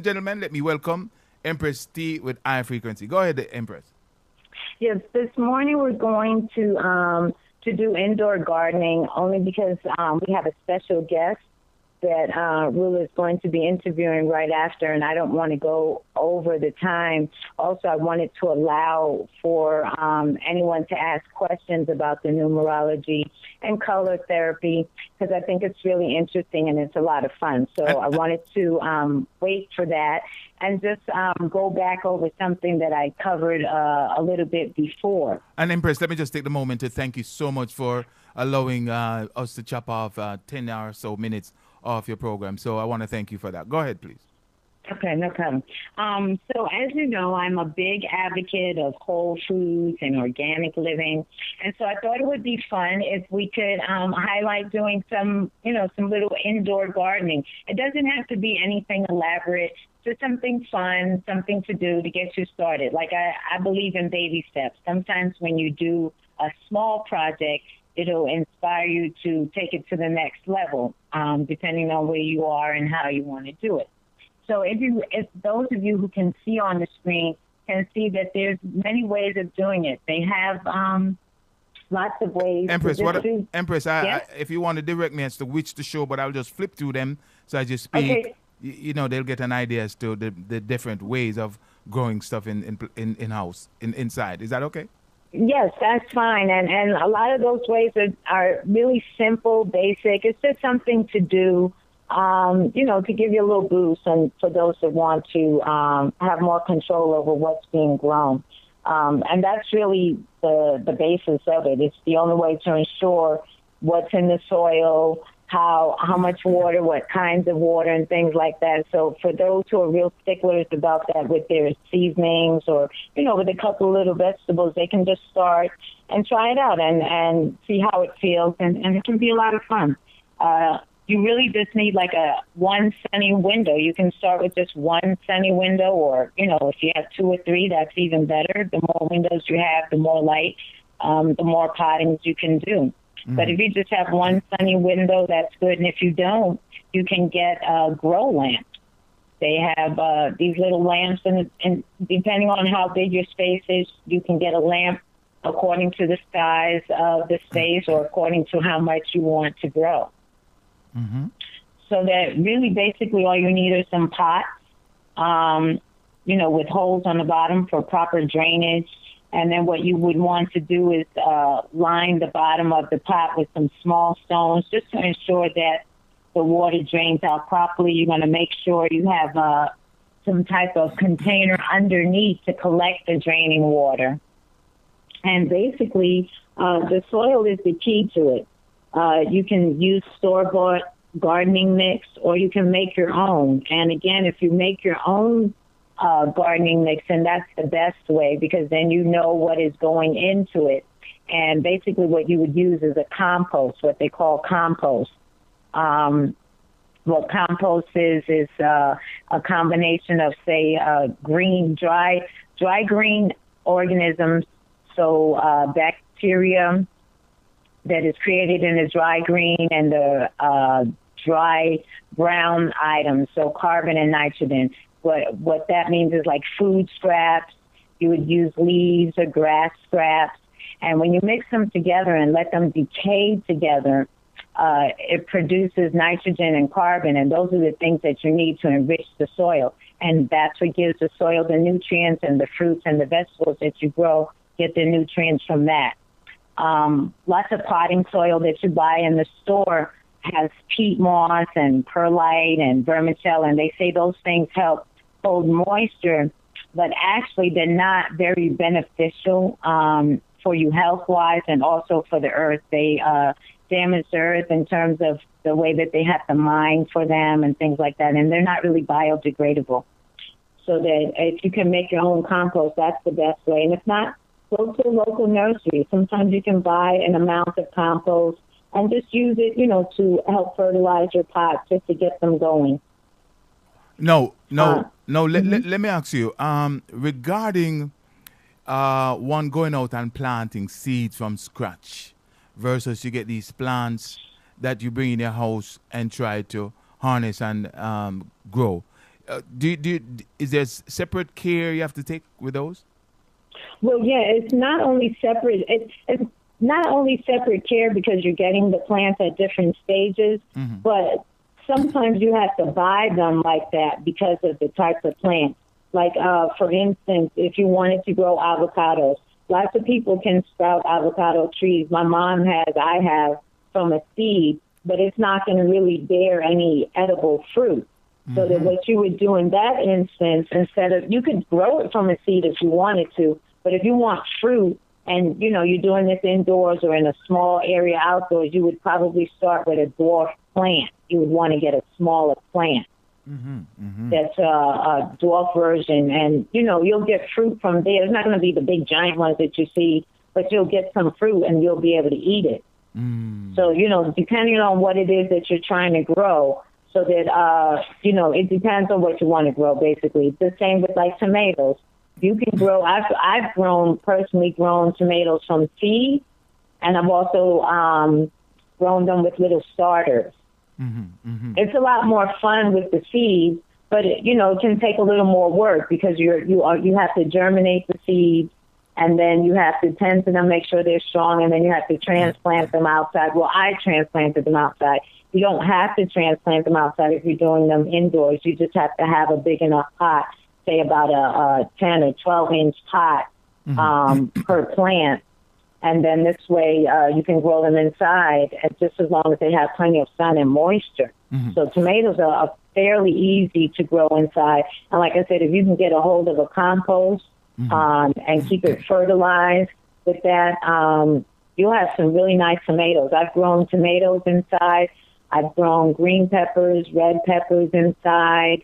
Gentlemen, let me welcome EmpressTee with HigherFrequency. Go ahead, Empress. Yes, this morning we're going to do indoor gardening only because we have a special guest that Rula is going to be interviewing right after, and I don't want to go over the time. Also, I wanted to allow for anyone to ask questions about the numerology and color therapy, because I think it's really interesting and it's a lot of fun. So I wanted to wait for that and just go back over something that I covered a little bit before. And Empress, let me just take the moment to thank you so much for allowing us to chop off 10 or so minutes of your program. So I want to thank you for that. Go ahead, please. Okay, no problem. So as you know, I'm a big advocate of whole foods and organic living. And so I thought it would be fun if we could highlight doing some little indoor gardening. It doesn't have to be anything elaborate, just something fun, something to do to get you started. Like I believe in baby steps. Sometimes when you do a small project, it'll inspire you to take it to the next level, depending on where you are and how you want to do it. So if those of you who can see on the screen can see that there's many ways of doing it. They have lots of ways. Empress, Empress, yes? if you want to direct me as to which to show, but I'll just flip through them so as you speak. Okay. You know, they'll get an idea as to the different ways of growing stuff in-house, inside. Is that okay? Yes, that's fine. And a lot of those ways are really simple, basic. It's just something to do, to give you a little boost, and for those that want to have more control over what's being grown. And that's really the basis of it. It's the only way to ensure what's in the soil, how much water, what kinds of water, and things like that. So for those who are real sticklers about that with their seasonings or, with a couple of little vegetables, they can just start and try it out and see how it feels, and it can be a lot of fun. You really just need like one sunny window. You can start with just one sunny window, or, if you have 2 or 3, that's even better. The more windows you have, the more light, the more pottings you can do. But if you just have one sunny window, that's good. And if you don't, you can get grow lamps. They have these little lamps, and depending on how big your space is, you can get a lamp according to the size of the space or according to how much you want to grow. So that really basically all you need are some pots, with holes on the bottom for proper drainage. And then what you would want to do is line the bottom of the pot with some small stones just to ensure that the water drains out properly. You're going to make sure you have some type of container underneath to collect the draining water. And basically, the soil is the key to it. You can use store-bought gardening mix, or you can make your own. And again, if you make your own gardening mix, and that's the best way, because then you know what is going into it. And basically what you would use is a compost, what they call compost. What compost is a combination of, say, dry green organisms, so bacteria that is created in the dry green, and the dry brown items, so carbon and nitrogen. What that means is like food scraps. You would use leaves or grass scraps. And when you mix them together and let them decay together, it produces nitrogen and carbon, and those are the things that you need to enrich the soil. And that's what gives the soil the nutrients, and the fruits and the vegetables that you grow get the nutrients from that. Lots of potting soil that you buy in the store has peat moss and perlite and vermicelli, and they say those things help hold moisture, but actually they're not very beneficial for you health-wise, and also for the earth. They damage the earth in terms of the way that they have to mine for them and things like that, and they're not really biodegradable. So that if you can make your own compost, that's the best way. And if not, go to a local nursery. Sometimes you can buy an amount of compost and just use it, to help fertilize your pots just to get them going. No. Let me ask you, regarding one going out and planting seeds from scratch versus you get these plants that you bring in your house and try to harness and grow. Is there separate care you have to take with those? Well, yeah, it's not only separate. It's not only separate care because you're getting the plants at different stages, but sometimes you have to buy them like that because of the types of plants. Like, for instance, if you wanted to grow avocados, lots of people can sprout avocado trees. My mom has, I have, from a seed, but it's not going to really bear any edible fruit. So that what you would do in that instance, instead of, you could grow it from a seed if you wanted to, but if you want fruit and, you know, you're doing this indoors or in a small area outdoors, you would probably start with a dwarf plant. You would want to get a smaller plant. That's a dwarf version, and you know you'll get fruit from there. It's not going to be the big giant ones that you see, but you'll get some fruit and you'll be able to eat it. So you know, depending on what it is that you're trying to grow, so that you know, it depends on what you want to grow. Basically, it's the same with like tomatoes. You can grow. I've personally grown tomatoes from seed, and I've also grown them with little starters. It's a lot more fun with the seeds, but it, you know, it can take a little more work because you have to germinate the seeds, and then you have to tend to them, make sure they're strong, and then you have to transplant them outside. Well, I transplanted them outside. You don't have to transplant them outside if you're doing them indoors. You just have to have a big enough pot, say about a 10 or 12-inch pot per plant. And then this way you can grow them inside, and just as long as they have plenty of sun and moisture. So tomatoes are fairly easy to grow inside. And like I said, if you can get a hold of a compost and keep it fertilized with that, you'll have some really nice tomatoes. I've grown tomatoes inside. I've grown green peppers, red peppers inside.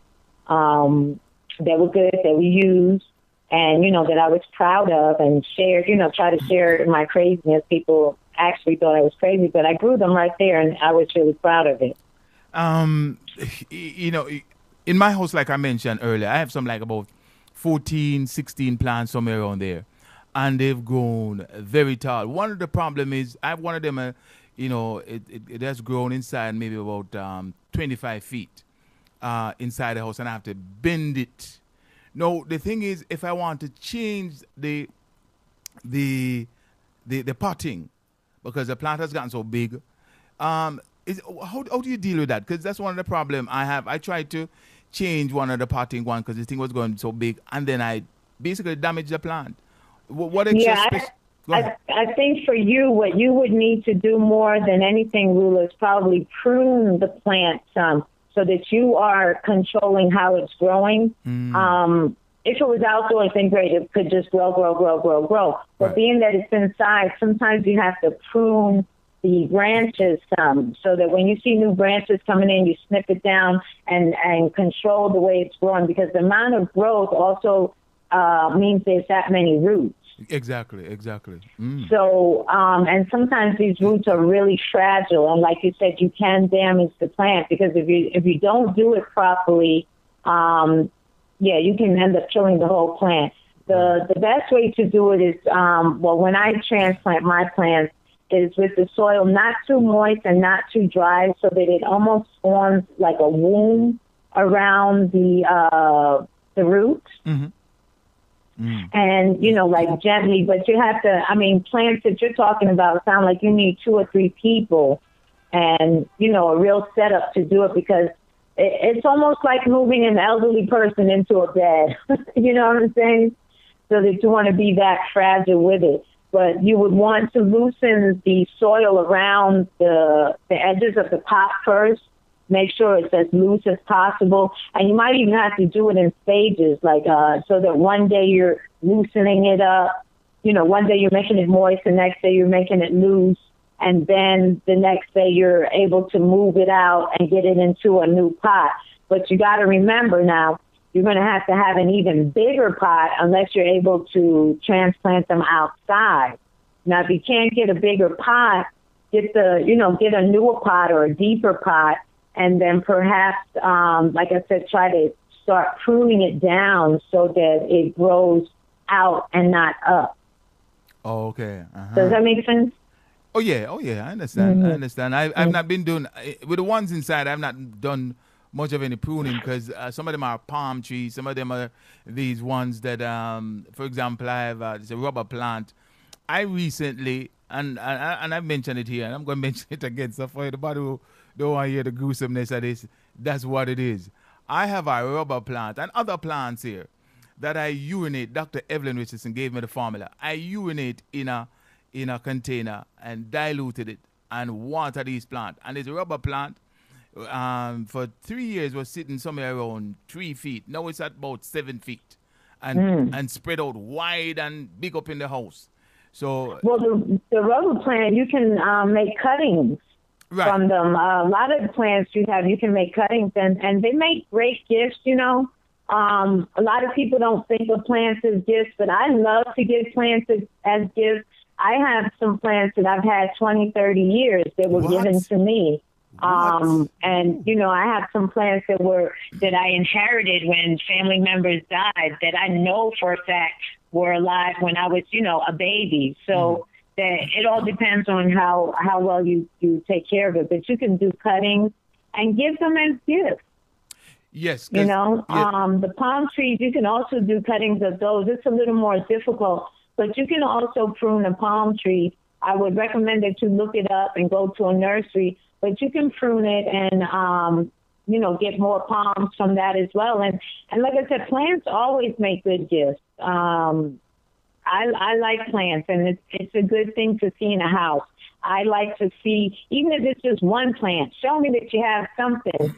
They were good, that we used. And, you know, that I was proud of and shared, you know, try to share my craziness. People actually thought I was crazy, but I grew them right there, and I was really proud of it. You know, in my house, like I mentioned earlier, I have some like about 14, 16 plants somewhere around there, and they've grown very tall. One of the problem is I have one of them, you know, it has grown inside maybe about 25 feet inside the house, and I have to bend it. No, the thing is, if I want to change the potting, because the plant has gotten so big, how do you deal with that? Because that's one of the problems I have. I tried to change one of the potting one because the thing was going so big, and then I basically damaged the plant. What I think for you, what you would need to do more than anything, Rula, is probably prune the plant some, so that you are controlling how it's growing. If it was outdoors, then great. It could just grow. But being that it's inside, sometimes you have to prune the branches some, so that when you see new branches coming in, you snip it down and control the way it's growing, because the amount of growth also means there's that many roots. Exactly. So, and sometimes these roots are really fragile, and like you said, you can damage the plant, because if you don't do it properly, you can end up killing the whole plant. The best way to do it is, when I transplant my plants, is with the soil not too moist and not too dry, so that it almost forms like a womb around the roots. And, you know, like gently, but you have to, I mean, plants that you're talking about sound like you need 2 or 3 people and, you know, a real setup to do it, because it's almost like moving an elderly person into a bed. You know what I'm saying? So that you want to be that fragile with it. But you would want to loosen the soil around the edges of the pot first. Make sure it's as loose as possible. And you might even have to do it in stages, like so that one day you're loosening it up. You know, one day you're making it moist, the next day you're making it loose, and then the next day you're able to move it out and get it into a new pot. But you got to remember now, you're going to have an even bigger pot unless you're able to transplant them outside. Now, if you can't get a bigger pot, get a newer pot or a deeper pot. And then perhaps, like I said, try to start pruning it down so that it grows out and not up. Oh, okay. Does that make sense? Oh, yeah. I understand. I've not been doing, with the ones inside, I've not done much of any pruning because some of them are palm trees. Some of them are these ones that, for example, I have it's a rubber plant. I recently, and I've mentioned it here, and I'm going to mention it again. So for anybody who don't want to hear the gruesomeness of this, that's what it is. I have a rubber plant and other plants here that I urinate. Dr. Evelyn Richardson gave me the formula. I urinate in a container and diluted it and water these plants. And it's a rubber plant. For 3 years was sitting somewhere around 3 feet. Now it's at about 7 feet, and spread out wide and big up in the house. So well, the rubber plant, you can make cuttings from them. A lot of the plants you can make cuttings, and they make great gifts. You know, a lot of people don't think of plants as gifts, but I love to give plants as gifts. I have some plants that I've had 20, 30 years that were given to me. And you know, I have some plants that I inherited when family members died that I know for a fact were alive when I was, you know, a baby. So that it all depends on how well you take care of it. But you can do cuttings and give them as gifts. Yes. You know, the palm trees, you can also do cuttings of those. It's a little more difficult, but you can also prune a palm tree. I would recommend that you look it up and go to a nursery, but you can prune it and, you know, get more palms from that as well. And like I said, plants always make good gifts. I like plants, and it's a good thing to see in a house. I like to see, even if it's just one plant, show me that you have something,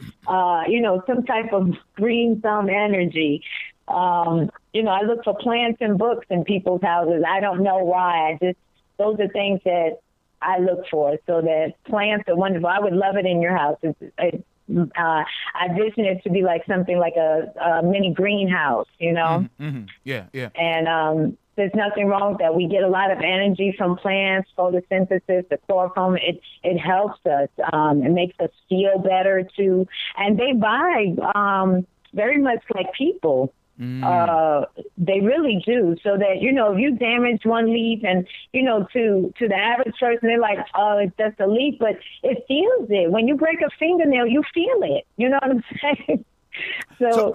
you know, some type of green thumb energy. You know, I look for plants and books in people's houses. I don't know why. Those are things that I look for. So that plants are wonderful. I would love it in your house. I vision it to be like something like a mini greenhouse, you know? Yeah. And there's nothing wrong with that. We get a lot of energy from plants, photosynthesis, the chlorophyll. It helps us. It makes us feel better, too. And they vibe very much like people. They really do. So that, you know, if you damage one leaf and, you know, to the average person, they're like, oh, it's just a leaf, but it feels it. When you break a fingernail, you feel it. You know what I'm saying? So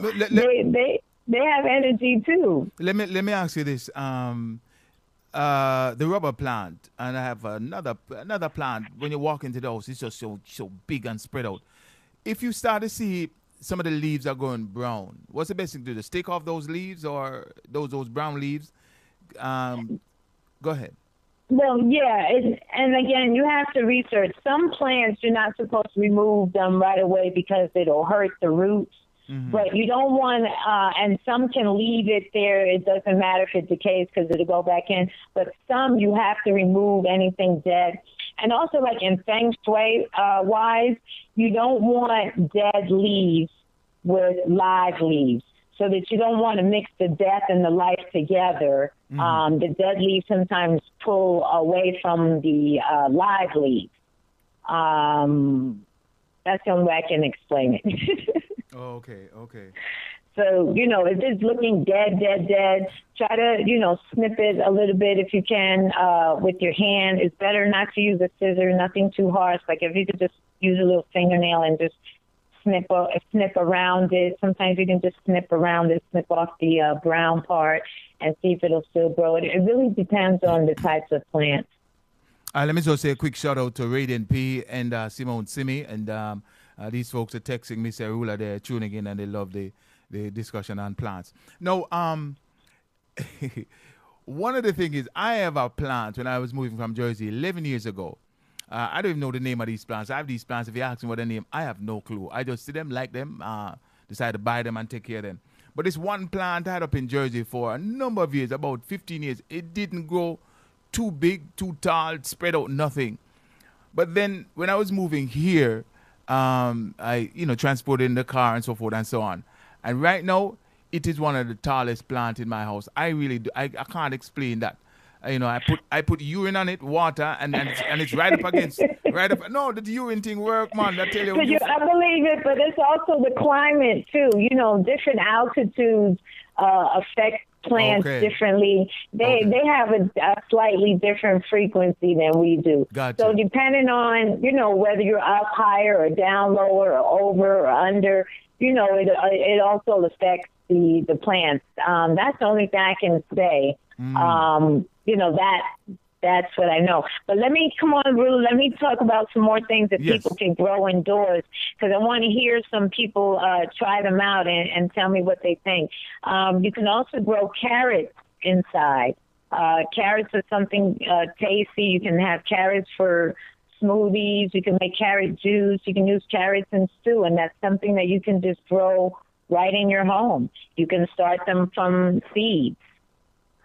they have energy too. Let me ask you this. The rubber plant, and I have another plant. When you walk into the house, it's just so big and spread out. If you start to see some of the leaves are going brown, what's the best thing to do? To take off those leaves or those brown leaves? Go ahead. Well, yeah, and again, you have to research. Some plants, you're not supposed to remove them right away because it'll hurt the roots. But you don't want, and some can leave it there. It doesn't matter if it decays because it'll go back in. But some you have to remove anything dead. And also, like in Feng Shui wise, you don't want dead leaves with live leaves, so that you don't want to mix the death and the life together. The dead leaves sometimes pull away from the live leaves. That's the only way I can explain it. Okay. So, you know, if it's looking dead, try to, you know, snip it a little bit if you can with your hand. It's better not to use a scissor, nothing too harsh. Like if you could just use a little fingernail and just snip around it. Sometimes you can just snip around it, snip off the brown part and see if it'll still grow. It really depends on the types of plants. Let me just say a quick shout out to Radiant P and Simone Simi, and these folks are texting me, say, Rula, they're tuning in and they love the discussion on plants. Now, one of the things is I have a plant when I was moving from Jersey 11 years ago. I don't even know the name of these plants. I have these plants. If you ask me what the name, I have no clue. I just see them, like them, decide to buy them and take care of them. But this one plant I had up in Jersey for a number of years, about 15 years. It didn't grow too big, too tall, spread out, nothing. But then when I was moving here, I, you know, transported in the car and so forth and so on. And right now, it is one of the tallest plants in my house. I really do. I can't explain that. You know, I put urine on it, water, and it's right up against, right up. No, the urine thing work, man. I tell you. I believe it, but it's also the climate too. You know, different altitudes affect plants differently. They have a slightly different frequency than we do. Gotcha. So depending on, you know, whether you're up higher or down lower or over or under, you know, it also affects the plants. That's the only thing I can say. You know, that's what I know. But let me, come on, Rue, let me talk about some more things that people can grow indoors, because I want to hear some people try them out and tell me what they think. You can also grow carrots inside. Carrots are something tasty. You can have carrots for smoothies. You can make carrot juice. You can use carrots in stew, and that's something that you can just grow right in your home. You can start them from seeds.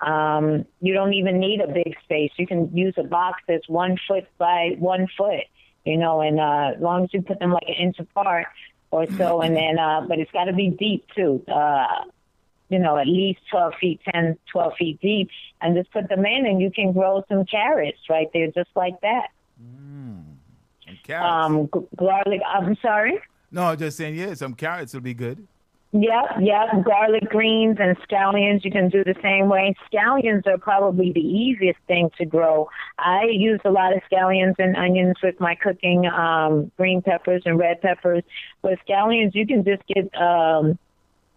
You don't even need a big space. You can use a box that's 1 foot by 1 foot, you know, and as long as you put them like an inch apart or so, and then, but it's got to be deep too, you know, at least 12 feet, 10, 12 feet deep, and just put them in and you can grow some carrots right there just like that. Carrots. Garlic, I'm sorry? No, just saying, yeah, some carrots will be good. Yep. Garlic greens and scallions, you can do the same way. Scallions are probably the easiest thing to grow. I use a lot of scallions and onions with my cooking, green peppers and red peppers. With scallions, you can just get a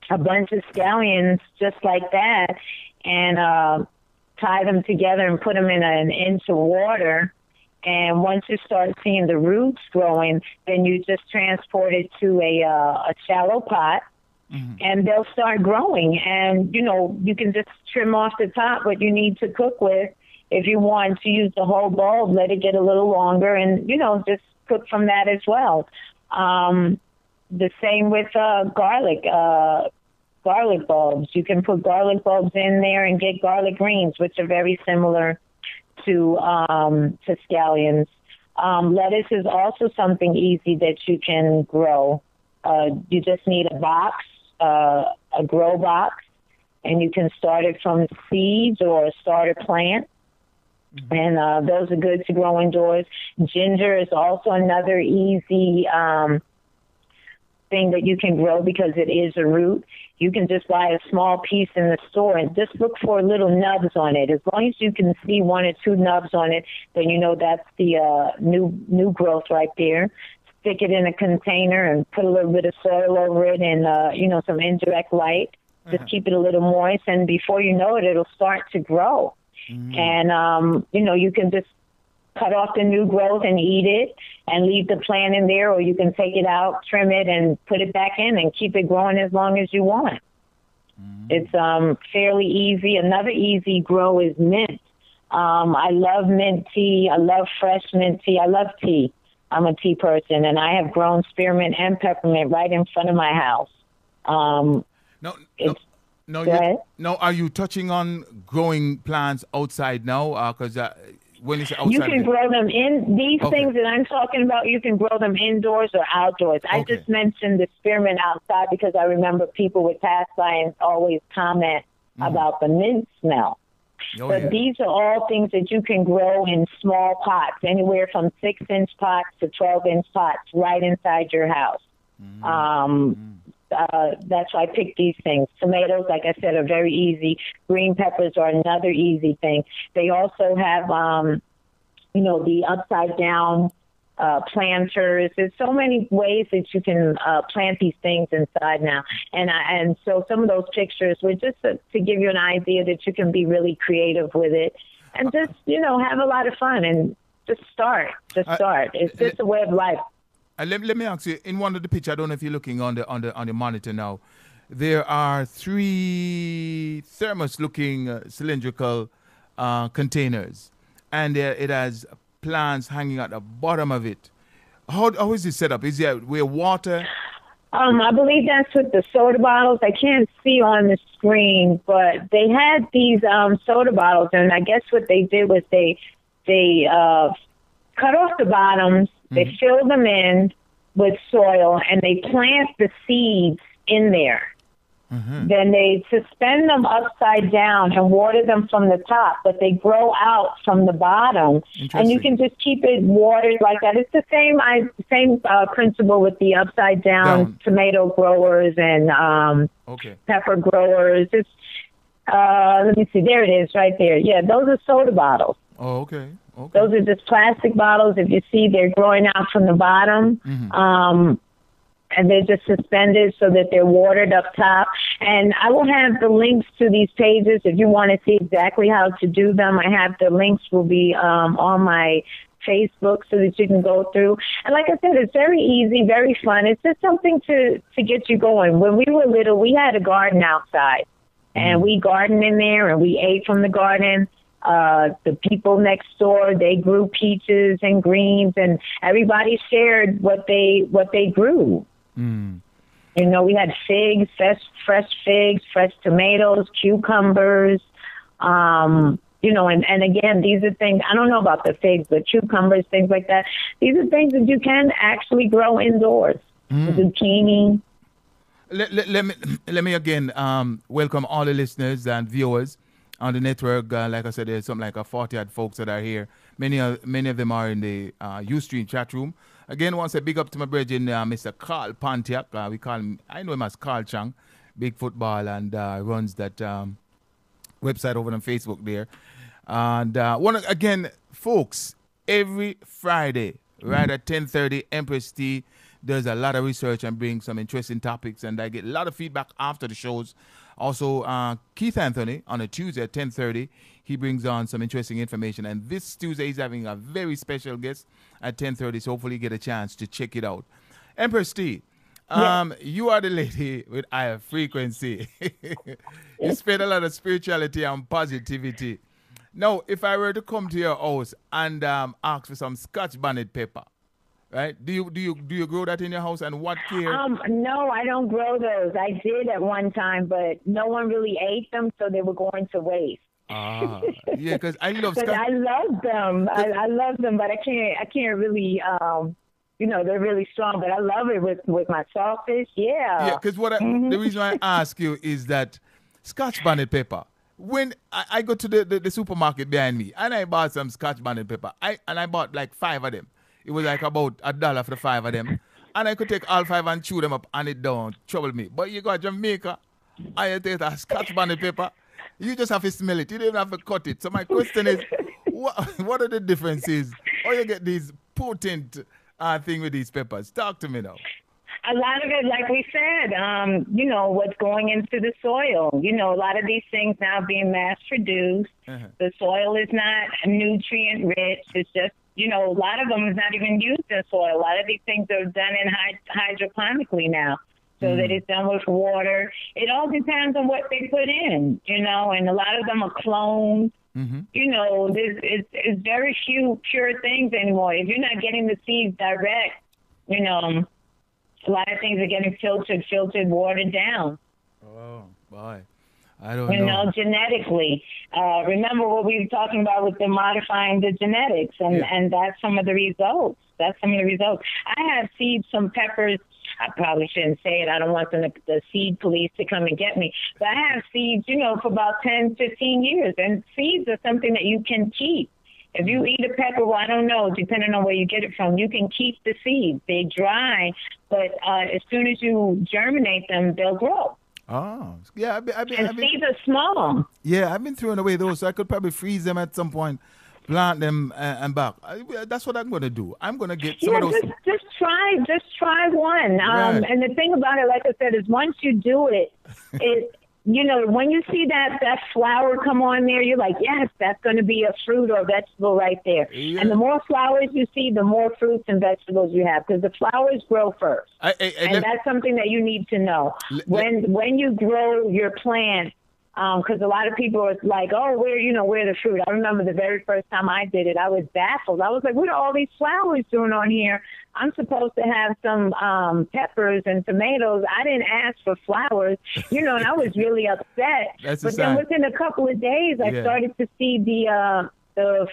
bunch of scallions just like that and tie them together and put them in an inch of water. And once you start seeing the roots growing, then you just transport it to a shallow pot. And they'll start growing. And, you know, you can just trim off the top what you need to cook with. If you want to use the whole bulb, let it get a little longer and, you know, just cook from that as well. The same with garlic bulbs. You can put garlic bulbs in there and get garlic greens, which are very similar to scallions. Lettuce is also something easy that you can grow. You just need a box, a grow box, and you can start it from seeds or a starter plant. And those are good to grow indoors. Ginger is also another easy thing that you can grow because it is a root. You can just buy a small piece in the store and just look for little nubs on it. As long as you can see 1 or 2 nubs on it, then you know that's the new growth right there. Stick it in a container and put a little bit of soil over it and, you know, some indirect light. Just keep it a little moist, and before you know it, it'll start to grow. And, you know, you can just cut off the new growth and eat it and leave the plant in there, or you can take it out, trim it, and put it back in and keep it growing as long as you want. It's fairly easy. Another easy grow is mint. I love mint tea. I love fresh mint tea. I love tea. I'm a tea person, and I have grown spearmint and peppermint right in front of my house. No, are you touching on growing plants outside now? Because when you say outside, you can grow them in these things that I'm talking about. You can grow them indoors or outdoors. I just mentioned the spearmint outside because I remember people would pass by and always comment about the mint smell. But these are all things that you can grow in small pots, anywhere from 6-inch pots to 12-inch pots, right inside your house. That's why I picked these things. Tomatoes, like I said, are very easy. Green peppers are another easy thing. They also have, you know, the upside down planters. There's so many ways that you can plant these things inside now. And so some of those pictures were just to give you an idea that you can be really creative with it and just, you know, have a lot of fun and just start. It's just a way of life. Let me ask you, in one of the pictures, I don't know if you're looking on the monitor now, there are 3 thermos-looking cylindrical containers, and it has plants hanging at the bottom of it. How is it set up? Is there where water? I believe that's with the soda bottles. I can't see on the screen, but they had these soda bottles, and I guess what they did was they cut off the bottoms, they fill them in with soil, and they plant the seeds in there. Then they suspend them upside down and water them from the top, but they grow out from the bottom. And you can just keep it watered like that. It's the same principle with the upside down tomato growers and pepper growers. Let me see. There it is, right there. Yeah, those are soda bottles. Oh, okay. Okay. Those are just plastic bottles. If you see, they're growing out from the bottom. And they're just suspended so that they're watered up top. And I will have the links to these pages if you want to see exactly how to do them. I have the links will be on my Facebook so that you can go through. And like I said, it's very easy, very fun. It's just something to get you going. When we were little, we had a garden outside. And we gardened in there, and we ate from the garden. The people next door, they grew peaches and greens, and everybody shared what they grew. You know, we had figs, fresh figs, fresh tomatoes, cucumbers. You know, and again, these are things, I don't know about the figs, but cucumbers, things like that. These are things that you can actually grow indoors. Zucchini. Let me again welcome all the listeners and viewers on the network. Like I said, there's something like 40-odd folks that are here. Many of them are in the Ustream chat room. Again, once a big up to my brethren, Mr. Carl Pontiac. We call him, I know him as Carl Chang, big football, and runs that website over on Facebook there. And again, folks, every Friday, right at 10:30, EmpressTee does a lot of research and brings some interesting topics, and I get a lot of feedback after the shows. Also, Keith Anthony on a Tuesday at 10:30, he brings on some interesting information. And this Tuesday, he's having a very special guest at 10:30, so hopefully you get a chance to check it out. EmpressTee, you are the lady with HigherFrequency. You spread a lot of spirituality and positivity. Now, if I were to come to your house and ask for some Scotch bonnet pepper, right? Do you grow that in your house, and what care? No, I don't grow those. I did at one time, but no one really ate them, so they were going to waste. Yeah, because I love Scotch. I love them. I love them, but I can't really. You know, they're really strong, but I love it with my saltfish. Yeah. Yeah, because the reason I ask you is that Scotch bonnet pepper. When I go to the supermarket behind me and I bought some Scotch bonnet pepper, I bought like 5 of them. It was like about $1 for the 5 of them. And I could take all 5 and chew them up, and it don't trouble me. But you go to Jamaica and you take a Scotch bonnet pepper, you just have to smell it. You don't even have to cut it. So my question is, what are the differences? Or you get these potent thing with these peppers? Talk to me now. A lot of it, like we said, you know, what's going into the soil. You know, a lot of these things now being mass produced. The soil is not nutrient rich. It's just, you know, a lot of them is not even used in soil. A lot of these things are done in hydroponically now, so that it's done with water. It all depends on what they put in, you know, and a lot of them are clones. You know, it's very few pure things anymore. If you're not getting the seeds direct, you know, a lot of things are getting filtered, watered down. Oh, boy. I don't know. You know, genetically. Remember what we were talking about with the modifying the genetics, and that's some of the results. I have seeds from peppers. I probably shouldn't say it. I don't want the seed police to come and get me. But I have seeds, you know, for about 10, 15 years. And seeds are something that you can keep. If you eat a pepper, well, I don't know, depending on where you get it from, you can keep the seeds. They dry, but as soon as you germinate them, they'll grow. Oh, yeah. Seeds are small. Yeah, I've been throwing away those, so I could probably freeze them at some point, plant them and back. That's what I'm going to do. I'm going to get some of those. Just try one. Right. And the thing about it, like I said, is once you do it, you know, when you see that flower come on there, you're like, yes, that's going to be a fruit or vegetable right there. Yeah. And the more flowers you see, the more fruits and vegetables you have, because the flowers grow first. And that's something that you need to know. When you grow your plant, because a lot of people are like, oh, where the fruit? I remember the very first time I did it, I was baffled. I was like, what are all these flowers doing on here? I'm supposed to have some peppers and tomatoes. I didn't ask for flowers, you know, and I was really upset. But then within a couple of days, I started to see the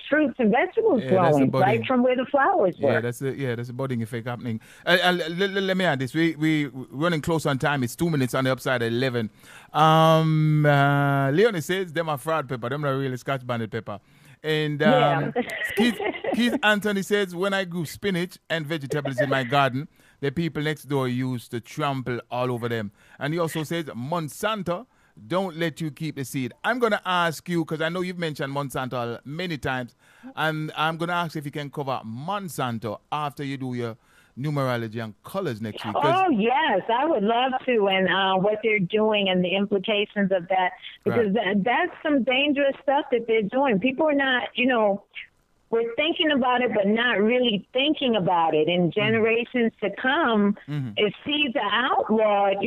fruits and vegetables growing right from where the flowers were. That's a budding effect happening. Let me add this. We running close on time. It's 2 minutes on the upside at 11. Leonie says them are fraud pepper. Them not really Scotch bonnet pepper. And Keith Anthony says, when I grew spinach and vegetables in my garden, the people next door used to trample all over them. And he also says Monsanto don't let you keep the seed. I'm going to ask you, because I know you've mentioned Monsanto many times, and I'm going to ask if you can cover Monsanto after you do your numerology and colors next week. Oh, yes, I would love to, and what they're doing and the implications of that, because that's some dangerous stuff that they're doing. People are not, we're thinking about it, but not really thinking about it. In generations to come, if seeds are outlawed,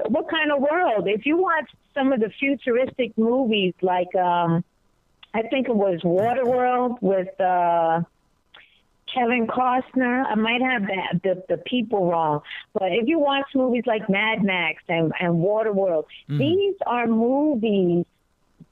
what kind of world? If you watch some of the futuristic movies, like I think it was Waterworld with Kevin Costner. I might have the people wrong, but if you watch movies like Mad Max and Waterworld, these are movies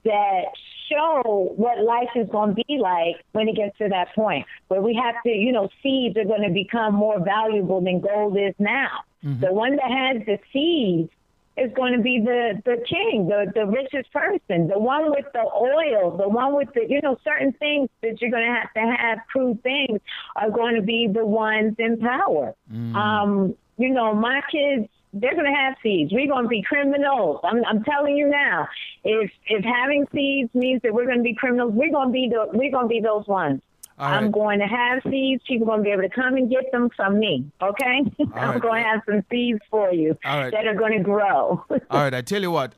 that show what life is going to be like when it gets to that point where we have to, seeds are going to become more valuable than gold is now. The one that has the seeds is going to be the king, the richest person, the one with the oil, the one with the, certain things that you're going to have crude things are going to be the ones in power. My kids, they're going to have seeds. We're going to be criminals. I'm telling you now. If having seeds means that we're going to be criminals, we're going to be those ones. I'm going to have seeds. People are going to be able to come and get them from me, okay? I'm going to have some seeds for you that are going to grow. All right, I tell you what.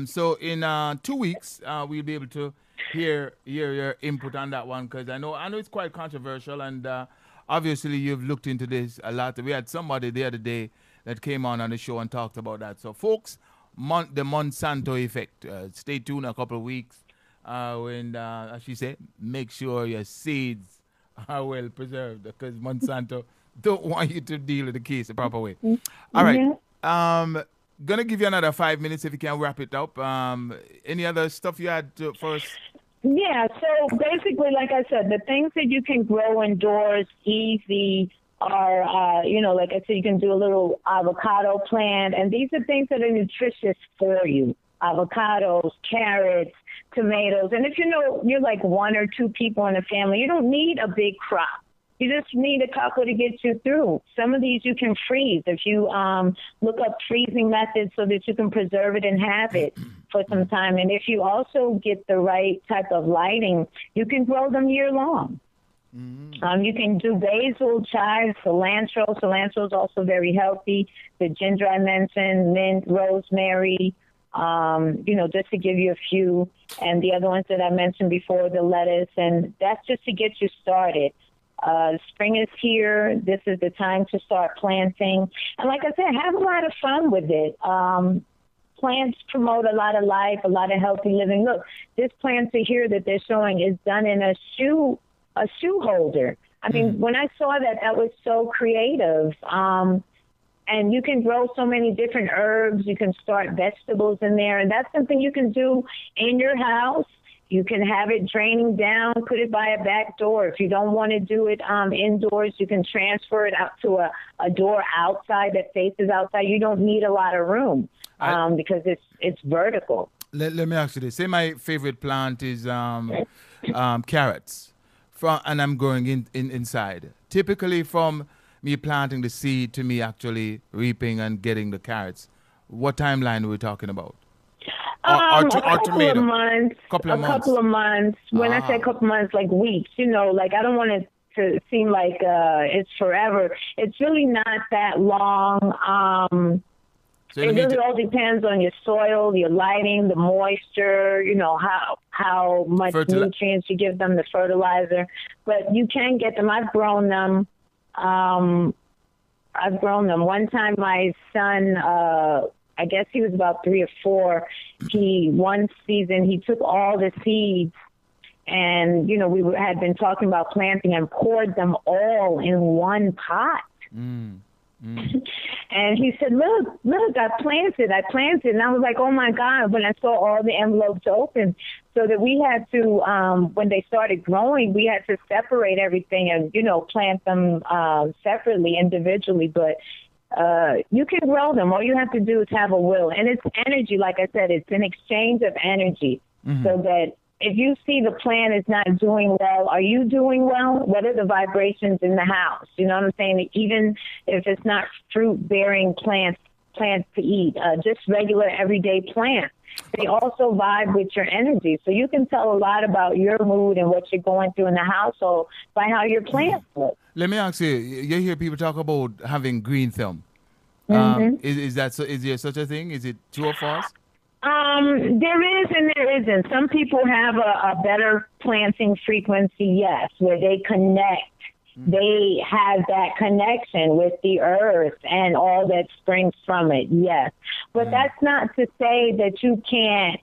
So in 2 weeks, we'll be able to hear your input on that one, because I know it's quite controversial, and obviously you've looked into this a lot. We had somebody the other day that came on the show and talked about that. So, folks, the Monsanto effect. Stay tuned a couple of weeks. When, as she said, make sure your seeds are well preserved, because Monsanto don't want you to deal with the case the proper way. All right. Gonna give you another 5 minutes if you can wrap it up. Any other stuff you had for us? Yeah, so basically, like I said, the things that you can grow indoors easy are, like I said, you can do a little avocado plant, and these are things that are nutritious for you. Avocados, carrots, tomatoes. And if you're like one or two people in a family, you don't need a big crop. You just need a couple to get you through. Some of these you can freeze if you look up freezing methods so that you can preserve it and have it for some time. And if you also get the right type of lighting, you can grow them year long. You can do basil, chives, cilantro. Cilantro is also very healthy. The ginger I mentioned, mint, rosemary, just to give you a few. And the other ones that I mentioned before, the lettuce. And that's just to get you started. Spring is here. This is the time to start planting. And like I said, have a lot of fun with it. Plants promote a lot of life, a lot of healthy living. Look, this planter here that they're showing is done in a shoe holder. I mean, when I saw that was so creative. And you can grow so many different herbs. You can start vegetables in there. And that's something you can do in your house. You can have it draining down, put it by a back door. If you don't want to do it indoors, you can transfer it out to a door outside that faces outside. You don't need a lot of room because it's vertical. Let me ask you this. Say my favorite plant is carrots, and I'm growing inside. Typically from me planting the seed to me actually reaping and getting the carrots, what timeline are we talking about? A couple of months. When I say a couple of months, like weeks, I don't want it to seem like it's forever. It's really not that long. So it really all depends on your soil, your lighting, the moisture, how much nutrients you give them, the fertilizer. But you can get them. I've grown them. One time my son, I guess he was about 3 or 4. One season, he took all the seeds and, we had been talking about planting and poured them all in one pot. And he said, look, I planted. And I was like, oh my God, when I saw all the envelopes open, so that we had to, when they started growing, we had to separate everything and, plant them separately, individually. But you can grow them. All you have to do is have a will. And it's energy, like I said, it's an exchange of energy. So that if you see the plant is not doing well, are you doing well? What are the vibrations in the house? You know what I'm saying? Even if it's not fruit-bearing plants to eat, just regular everyday plants. They also vibe with your energy. So you can tell a lot about your mood and what you're going through in the household by how your plants look. Let me ask you, you hear people talk about having green thumb. Is that so? Is there such a thing? Is it true or false? There is and there isn't. Some people have a better planting frequency, yes, where they connect. They have that connection with the earth and all that springs from it, yes. But that's not to say that you can't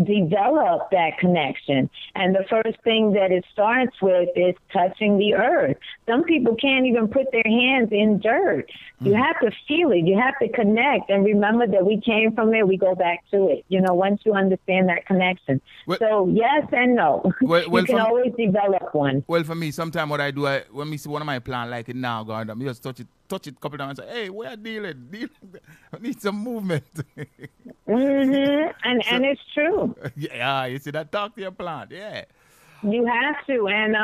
develop that connection. And the first thing that it starts with is touching the earth. Some people can't even put their hands in dirt. You have to feel it. You have to connect. And remember that we came from there. We go back to it. You know, once you understand that connection. Well, so yes and no. Well, you can always develop one. Well, for me, sometimes what I do, when me see one of my plants like it now, God, I just touch it a couple times and say, hey, where are dealing? I need some movement. And it's true. Yeah, you see that, talk to your plant, yeah. You have to, and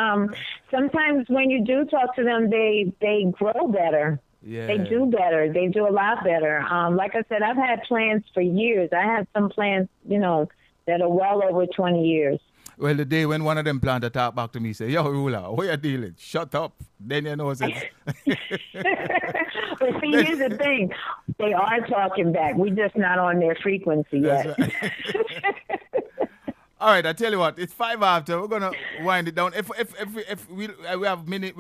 sometimes when you do talk to them, they grow better. Yeah. They do better. They do a lot better. Like I said, I've had plants for years. I have some plants, you know, that are well over 20 years. Well, the day when one of them plants talk back to me, say, yo, Rula, what you dealing? Shut up. Then you know it's... But see, here's the thing. They are talking back. We're just not on their frequency yet. Right. All right, I tell you what, it's 5 after. We're gonna wind it down. If we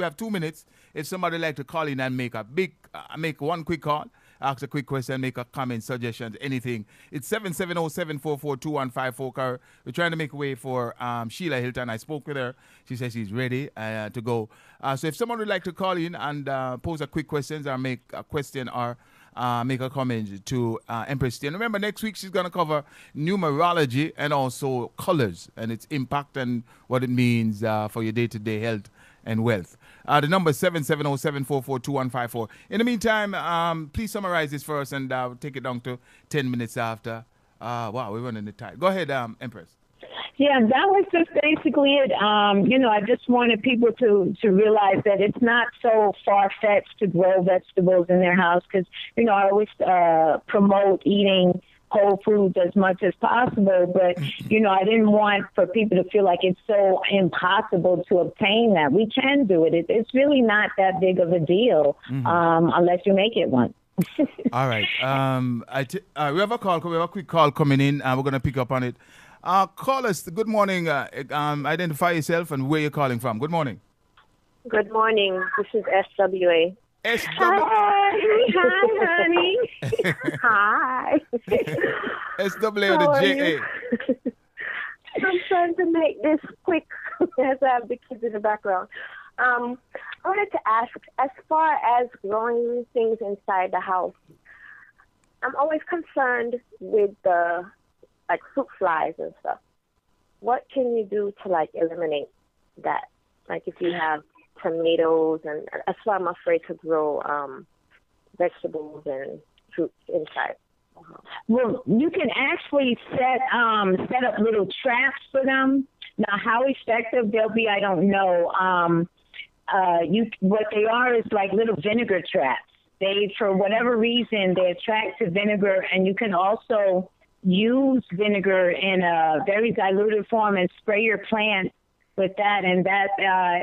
have 2 minutes. If somebody like to call in and make one quick call, ask a quick question, make a comment, suggestion, anything. It's 770-744-2154. We're trying to make way for Sheila Hilton. I spoke with her. She says she's ready to go. So if someone would like to call in and pose a quick question or make a question or make a comment to EmpressTee. And remember, next week she's going to cover numerology and also colors and its impact and what it means for your day-to-day health and wealth. The number is 770-744-2154. In the meantime, please summarize this for us and take it down to 10 minutes after. Wow, we're running the time. Go ahead, Empress. Yeah, that was just basically it. You know, I just wanted people to realize that it's not so far-fetched to grow vegetables in their house because, you know, I always promote eating whole foods as much as possible, but, you know, I didn't want for people to feel like it's so impossible to obtain that. We can do it. It's really not that big of a deal unless you make it one. All right. We have a call. We have a quick call coming in, and we're going to pick up on it. Call us. Good morning. Identify yourself and where you're calling from. Good morning. Good morning. This is SWA. Hi, honey. Hi. SWA the JA. I'm trying to make this quick as I have the kids in the background. I wanted to ask, as far as growing things inside the house, I'm always concerned with the fruit flies and stuff. What can you do to eliminate that? Like if you have tomatoes, and that's why I'm afraid to grow vegetables and fruit inside. Well, you can actually set up little traps for them. Now, how effective they'll be, I don't know. What they are is like little vinegar traps. They, for whatever reason, they attract to vinegar, and you can also use vinegar in a very diluted form and spray your plant with that, and that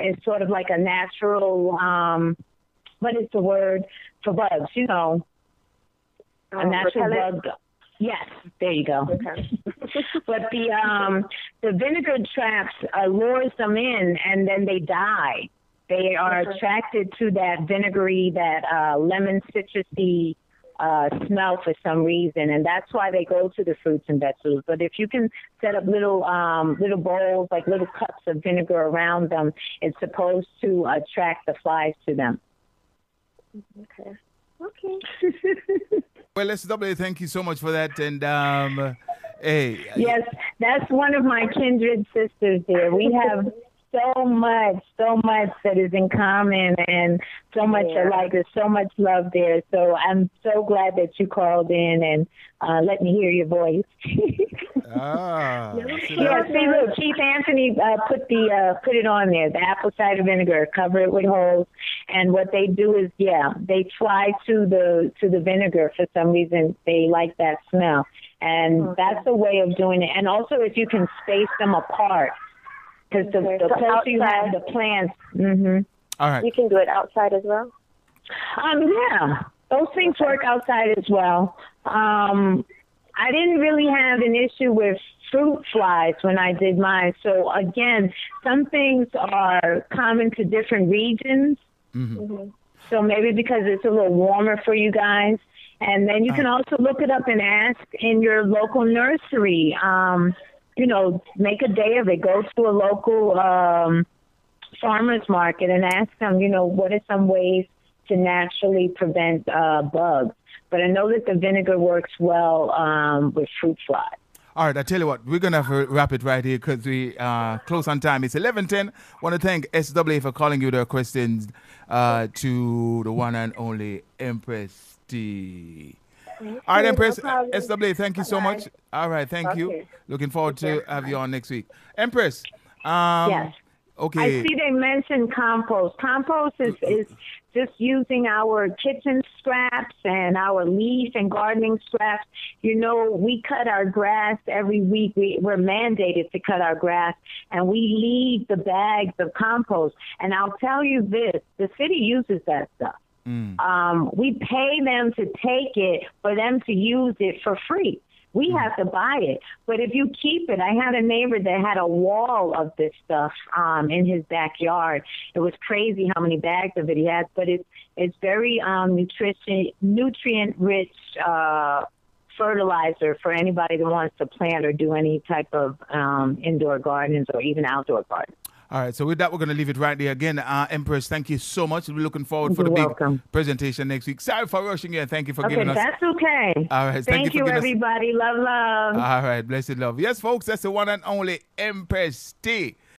is sort of like a natural, what is the word for bugs, you know, a natural bug. Yes, there you go. Okay. But the vinegar traps lures them in, and then they die. They are attracted to that vinegary, that lemon citrusy smell for some reason, and that's why they go to the fruits and vegetables. But if you can set up little bowls, like little cups of vinegar around them, it's supposed to attract the flies to them. Okay. Well, SW, thank you so much for that. And hey, yes, that's one of my kindred sisters there. We have so much that is in common, and so much alike. There's so much love there. So I'm so glad that you called in and let me hear your voice. Yeah, see, look, Chief Anthony put it on there, the apple cider vinegar, cover it with holes, and what they do is, they fly to the vinegar for some reason. They like that smell. And that's a way of doing it. And also if you can space them apart, because the closer you have the plants. All right. You can do it outside as well? Yeah, those things work outside as well. I didn't really have an issue with fruit flies when I did mine. So again, some things are common to different regions. So maybe because it's a little warmer for you guys. And then you can also look it up and ask in your local nursery. You know, make a day of it. Go to a local farmer's market and ask them, you know, what are some ways to naturally prevent bugs. But I know that the vinegar works well with fruit flies. All right, I tell you what, we're going to have to wrap it right here because we close on time. It's 11:10. Want to thank SWA for calling you their questions to the one and only EmpressTee. All right, Empress, SWA, thank you so much. All right, thank you. Looking forward to have you on next week. Empress. Yes. Okay. I see they mentioned compost. Compost is just using our kitchen scraps and our leaf and gardening scraps. You know, we cut our grass every week. We're mandated to cut our grass, and we leave the bags of compost. And I'll tell you this, the city uses that stuff. We pay them to take it for them to use it for free. We have to buy it. But if you keep it, I had a neighbor that had a wall of this stuff in his backyard. It was crazy how many bags of it he had, but it's very nutrient-rich fertilizer for anybody that wants to plant or do any type of indoor gardens or even outdoor gardens. All right, so with that, we're going to leave it right there. Again, Empress, thank you so much. We're looking forward for the big presentation next week. Sorry for rushing you. Thank you for giving us. Okay, that's okay. All right, thank you everybody. Love. All right, blessed love. Yes, folks, that's the one and only EmpressTee.